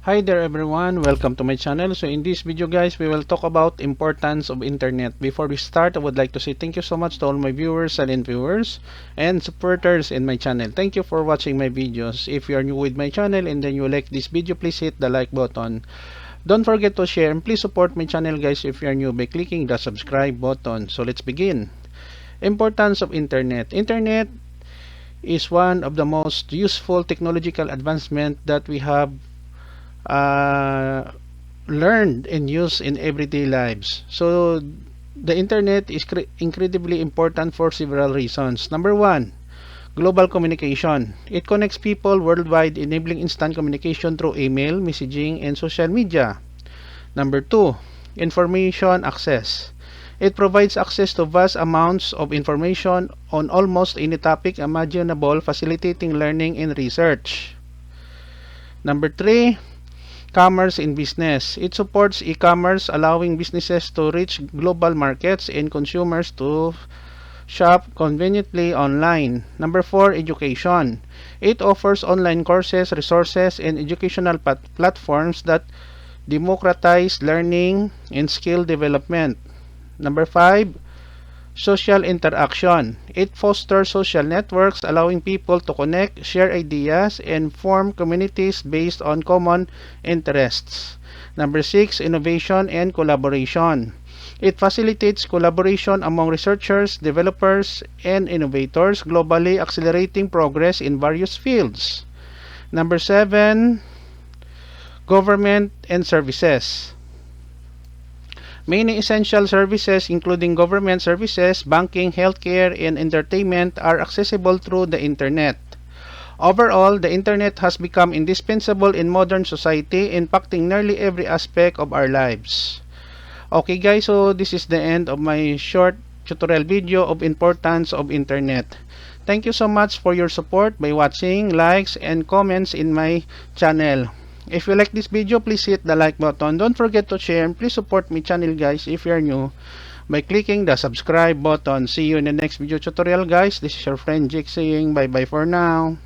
Hi there everyone, welcome to my channel. So in this video guys, we will talk about importance of internet. Before we start, I would like to say thank you so much to all my viewers, silent viewers, and supporters in my channel. Thank you for watching my videos. If you are new with my channel and then you like this video, please hit the like button. Don't forget to share and please support my channel guys if you are new by clicking the subscribe button. So let's begin. Importance of internet. Internet is one of the most useful technological advancement that we have uh, learned and used in everyday lives. So the internet is incredibly important for several reasons. Number one, global communication. It connects people worldwide, enabling instant communication through email, messaging, and social media. Number two, information access. It provides access to vast amounts of information on almost any topic imaginable, facilitating learning and research. Number three, commerce in business. It supports e-commerce, allowing businesses to reach global markets and consumers to shop conveniently online. Number four, education. It offers online courses, resources, and educational platforms that democratize learning and skill development. Number five, social interaction. It fosters social networks, allowing people to connect, share ideas, and form communities based on common interests. Number six, innovation and collaboration. It facilitates collaboration among researchers, developers, and innovators globally, accelerating progress in various fields. Number seven, government and services. Many essential services, including government services, banking, healthcare, and entertainment, are accessible through the internet. Overall, the internet has become indispensable in modern society, impacting nearly every aspect of our lives. Okay guys, so this is the end of my short tutorial video of importance of internet. Thank you so much for your support by watching, likes, and comments in my channel. If you like this video, please hit the like button. Don't forget to share and please support my channel guys if you're new by clicking the subscribe button. See you in the next video tutorial guys. This is your friend Jake saying bye bye for now.